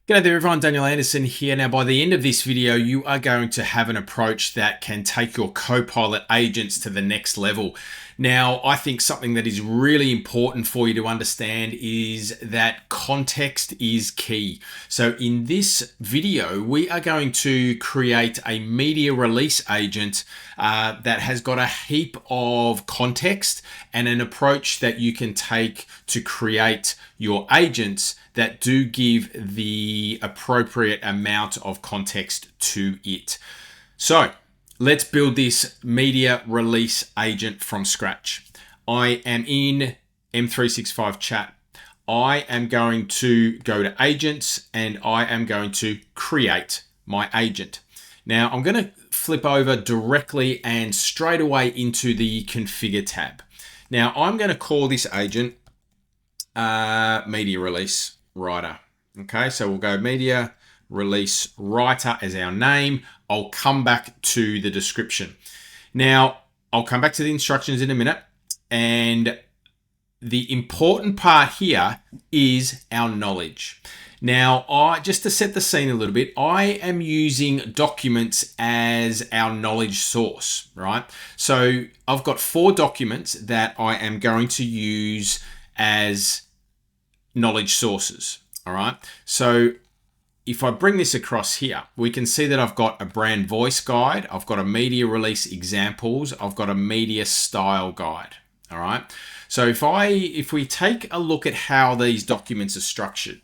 G'day there everyone, Daniel Anderson here. Now by the end of this video, you are going to have an approach that can take your Copilot agents to the next level. Now, I think something that is really important for you to understand is that context is key. So in this video, we are going to create a media release agent that has got a heap of context and an approach that you can take to create your agents that do give the appropriate amount of context to it. So let's build this media release agent from scratch. I am in M365 chat. I am going to go to agents and I am going to create my agent. Now I'm going to flip over directly and straight away into the configure tab. Now I'm going to call this agent media release writer. Okay, so we'll go media release writer as our name. I'll come back to the description. Now, I'll come back to the instructions in a minute. And the important part here is our knowledge. Now, just to set the scene a little bit, I am using documents as our knowledge source, right? So I've got 4 documents that I am going to use as knowledge sources. All right. So if I bring this across here, we can see that I've got a brand voice guide. I've got a media release examples. I've got a media style guide. All right. So if we take a look at how these documents are structured,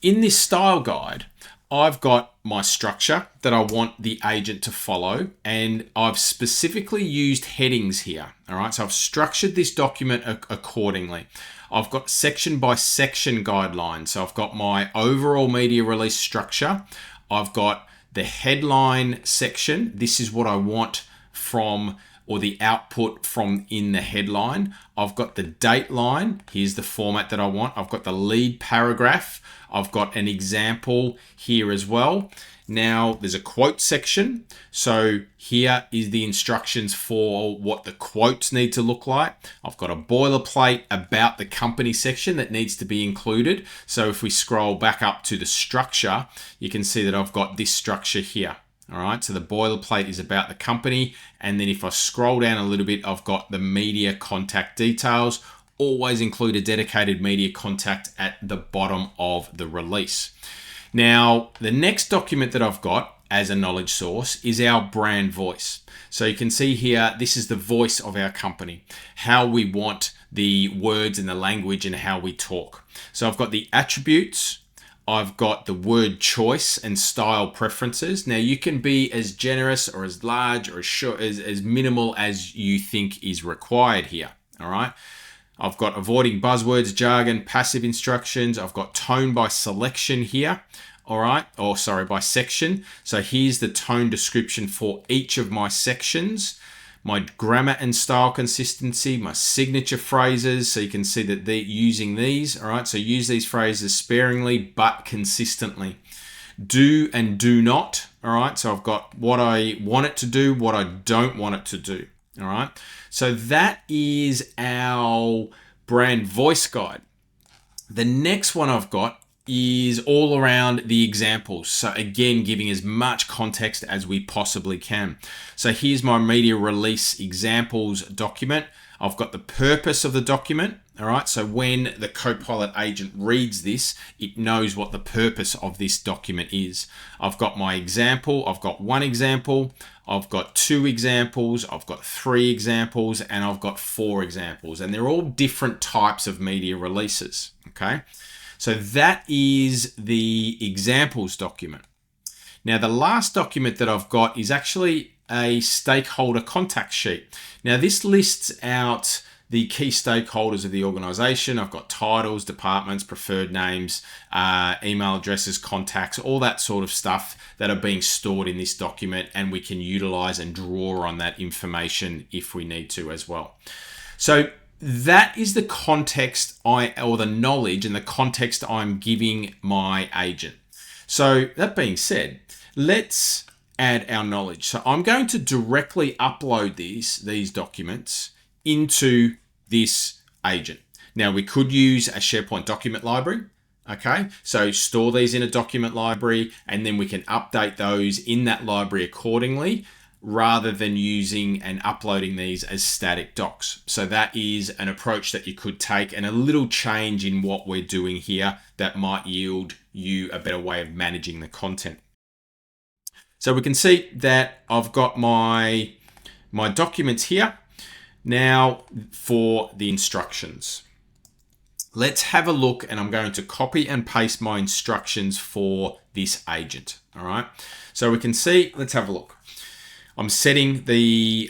in this style guide, I've got my structure that I want the agent to follow, and I've specifically used headings here. All right, so I've structured this document accordingly. I've got section by section guidelines. So I've got my overall media release structure. I've got the headline section. This is what I want from, or the output from in the headline. I've got the date line. Here's the format that I want. I've got the lead paragraph. I've got an example here as well. Now there's a quote section. So here is the instructions for what the quotes need to look like. I've got a boilerplate about the company section that needs to be included. So if we scroll back up to the structure, you can see that I've got this structure here. All right, so the boilerplate is about the company. And then if I scroll down a little bit, I've got the media contact details. Always include a dedicated media contact at the bottom of the release. Now, the next document that I've got as a knowledge source is our brand voice. So you can see here, this is the voice of our company, how we want the words and the language and how we talk. So I've got the attributes. I've got the word choice and style preferences. Now you can be as generous or as large or as short, as minimal as you think is required here. All right. I've got avoiding buzzwords, jargon, passive instructions. I've got tone by selection here. All right. Or sorry, by section. So here's the tone description for each of my sections. My grammar and style consistency, my signature phrases. So you can see that they're using these. All right. So use these phrases sparingly, but consistently. Do and do not. All right. So I've got what I want it to do, what I don't want it to do. All right. So that is our brand voice guide. The next one I've got is all around the examples. So again, giving as much context as we possibly can. So here's my media release examples document. I've got the purpose of the document. All right. So when the Copilot agent reads this, it knows what the purpose of this document is. I've got my example. I've got 1 example. I've got 2 examples. I've got 3 examples, and I've got 4 examples, and they're all different types of media releases. Okay. So that is the examples document. Now, the last document that I've got is actually a stakeholder contact sheet. Now, this lists out the key stakeholders of the organization. I've got titles, departments, preferred names, email addresses, contacts, all that sort of stuff that are being stored in this document, and we can utilize and draw on that information if we need to as well. So that is the context or the knowledge and the context I'm giving my agent. So that being said, let's add our knowledge. So I'm going to directly upload these documents into this agent. Now we could use a SharePoint document library. Okay, so store these in a document library, and then we can update those in that library accordingly, rather than using and uploading these as static docs. So that is an approach that you could take, and a little change in what we're doing here that might yield you a better way of managing the content. So we can see that I've got my documents here. Now for the instructions. Let's have a look, and I'm going to copy and paste my instructions for this agent. All right. So we can see, let's have a look. I'm setting the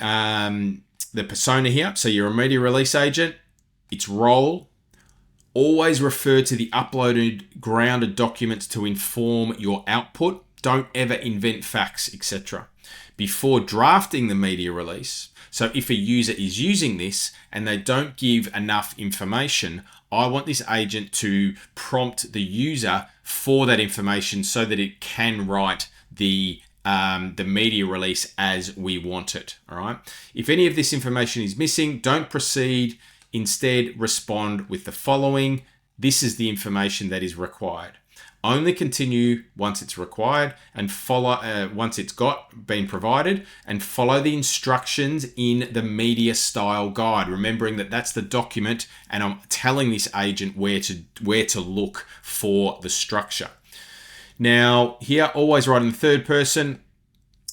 persona here. So you're a media release agent, its role. Always refer to the uploaded grounded documents to inform your output. Don't ever invent facts, etc. Before drafting the media release. So if a user is using this and they don't give enough information, I want this agent to prompt the user for that information so that it can write the media release as we want it. All right. If any of this information is missing, don't proceed. Instead, respond with the following. This is the information that is required. Only continue once it's required, and follow once it's been provided, and follow the instructions in the media style guide, remembering that that's the document, and I'm telling this agent where to look for the structure. Now here, always write in the third person.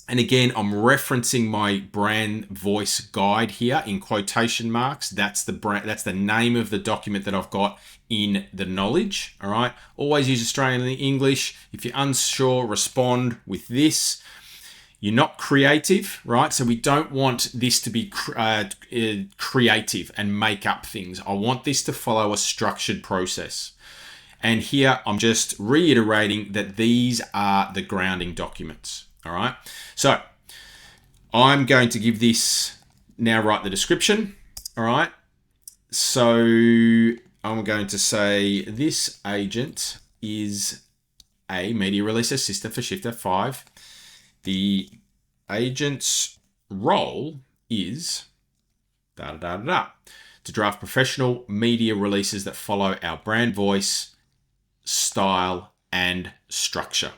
And again, I'm referencing my brand voice guide here in quotation marks. That's the name of the document that I've got in the knowledge. All right. Always use Australian English. If you're unsure, respond with this. You're not creative, right? So we don't want this to be creative and make up things. I want this to follow a structured process. And here I'm just reiterating that these are the grounding documents. All right, so I'm going to give this, now write the description. All right, so I'm going to say this agent is a media release assistant for Shift F5. The agent's role is to draft professional media releases that follow our brand voice, style, and structure.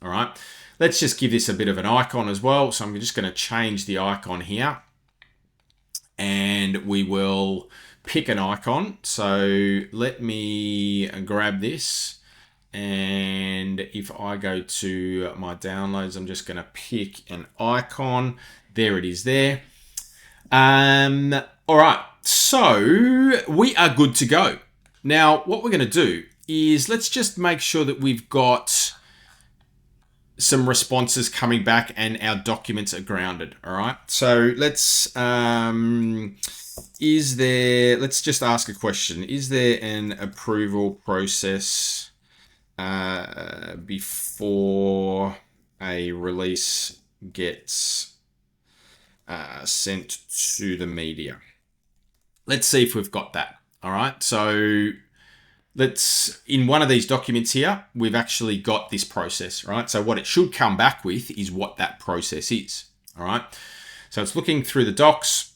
All right. Let's just give this a bit of an icon as well. So I'm just going to change the icon here, and we will pick an icon. So let me grab this, and if I go to my downloads, I'm just going to pick an icon. There it is there. All right, so we are good to go. Now, what we're going to do is let's just make sure that we've got some responses coming back and our documents are grounded. All right. So let's just ask a question. Is there an approval process before a release gets sent to the media? Let's see if we've got that. All right. So in one of these documents here, we've actually got this process, right? So what it should come back with is what that process is, all right? So it's looking through the docs,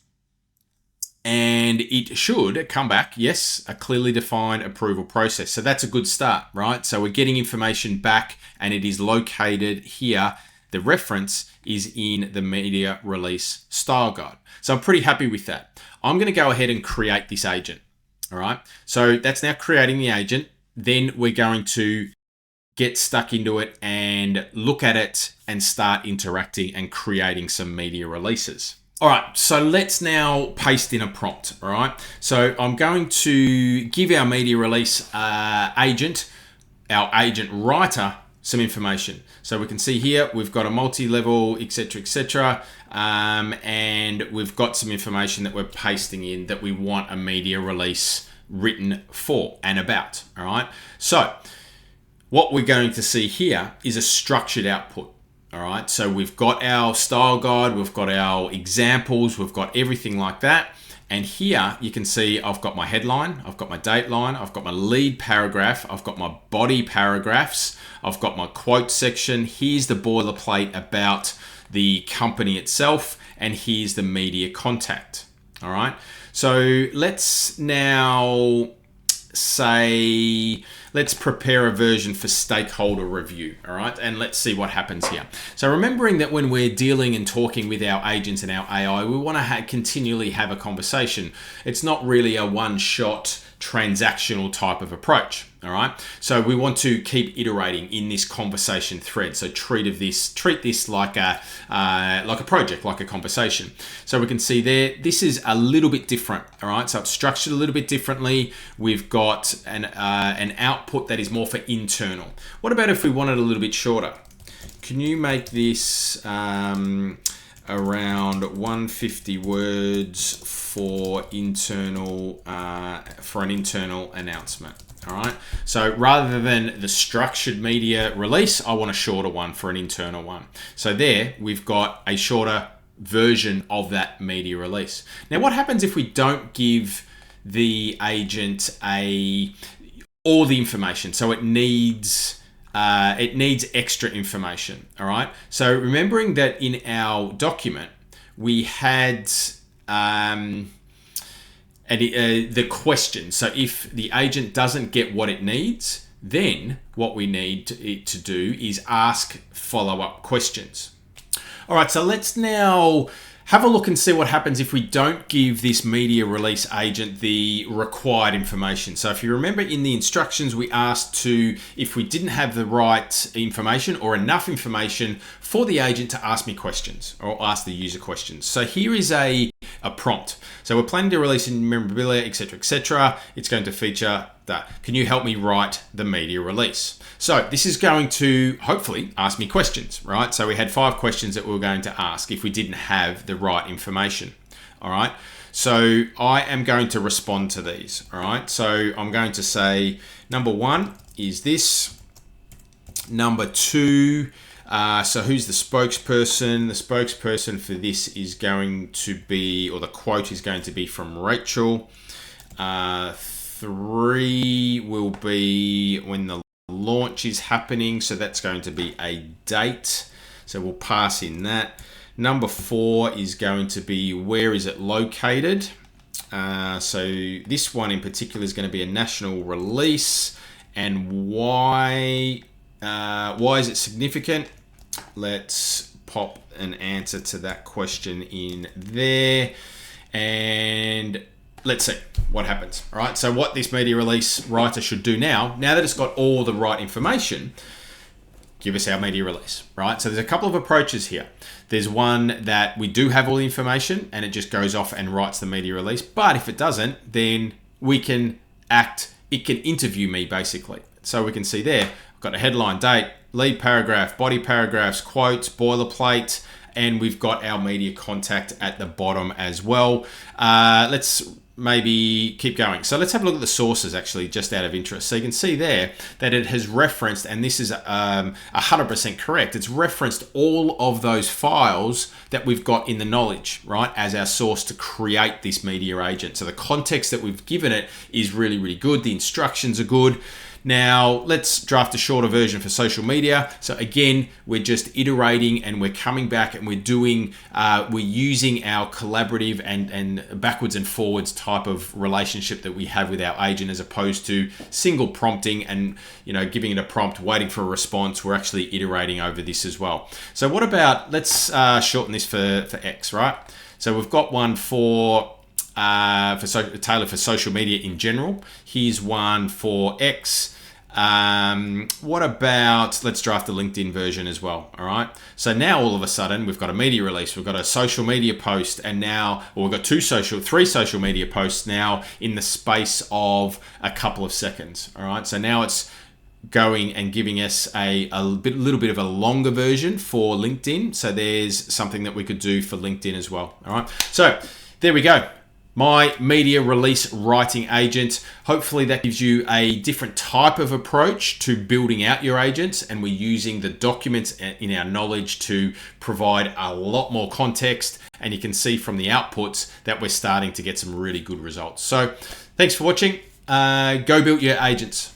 and it should come back, yes, a clearly defined approval process. So that's a good start, right? So we're getting information back, and it is located here. The reference is in the media release style guide. So I'm pretty happy with that. I'm going to go ahead and create this agent. All right, so that's now creating the agent. Then we're going to get stuck into it and look at it and start interacting and creating some media releases. All right, so let's now paste in a prompt. All right, so I'm going to give our media release agent, our agent writer, some information. So we can see here we've got a multi-level, etc., and we've got some information that we're pasting in that we want a media release written for and about. All right. So what we're going to see here is a structured output. All right. So we've got our style guide, we've got our examples, we've got everything like that. And here you can see I've got my headline, I've got my dateline, I've got my lead paragraph, I've got my body paragraphs, I've got my quote section. Here's the boilerplate about the company itself, and here's the media contact. All right. So let's now say, let's prepare a version for stakeholder review, all right? And let's see what happens here. So remembering that when we're dealing and talking with our agents and our AI, we want to continually have a conversation. It's not really a one-shot transactional type of approach, all right? So we want to keep iterating in this conversation thread. So treat this like a project, like a conversation. So we can see there, this is a little bit different, all right? So it's structured a little bit differently. We've got an output that is more for internal. What about if we wanted a little bit shorter? Can you make this around 150 words for internal for an internal announcement? All right. So rather than the structured media release, I want a shorter one for an internal one. So there we've got a shorter version of that media release. Now, what happens if we don't give the agent all the information? So it needs extra information. All right. So remembering that in our document we had the question. So if the agent doesn't get what it needs, then what we need it to do is ask follow-up questions. All right, so let's now have a look and see what happens if we don't give this media release agent the required information. So if you remember in the instructions, we asked if we didn't have the right information or enough information for the agent to ask me questions or ask the user questions. So here is a prompt. So we're planning to release in memorabilia, etc., etc. It's going to feature that. Can you help me write the media release? So this is going to hopefully ask me questions, right? So we had 5 questions that we were going to ask if we didn't have the right information. All right. So I am going to respond to these. All right. So I'm going to say, number 1 is this. Number 2, so who's the spokesperson? The spokesperson for this is going to be, or the quote is going to be from Rachel. 3 will be when the launch is happening. So that's going to be a date. So we'll pass in that. Number 4 is going to be where is it located? So this one in particular is going to be a national release. And why is it significant? Let's pop an answer to that question in there, and let's see what happens. All right, so what this media release writer should do now that it's got all the right information, give us our media release, right? So there's a couple of approaches here. There's one that we do have all the information and it just goes off and writes the media release. But if it doesn't, then it can interview me basically. So we can see there, I've got a headline, date, lead paragraph, body paragraphs, quotes, boilerplate, and we've got our media contact at the bottom as well. Let's maybe keep going. So let's have a look at the sources actually, just out of interest. So you can see there that it has referenced, and this is 100% correct, it's referenced all of those files that we've got in the knowledge, right, as our source to create this media agent. So the context that we've given it is really, really good. The instructions are good. Now, let's draft a shorter version for social media. So again, we're just iterating and we're coming back and we're using our collaborative and backwards and forwards type of relationship that we have with our agent, as opposed to single prompting and, giving it a prompt, waiting for a response. We're actually iterating over this as well. So what about, let's shorten this for X, right? So we've got one tailored for social media in general. Here's one for X. What about, let's draft the LinkedIn version as well. All right. So now all of a sudden we've got a media release, we've got a social media post, and now we've got 3 social media posts now in the space of a couple of seconds. All right. So now it's going and giving us a little bit of a longer version for LinkedIn. So there's something that we could do for LinkedIn as well. All right. So there we go. My media release writing agent. Hopefully that gives you a different type of approach to building out your agents, and we're using the documents in our knowledge to provide a lot more context, and you can see from the outputs that we're starting to get some really good results. So thanks for watching. Go build your agents.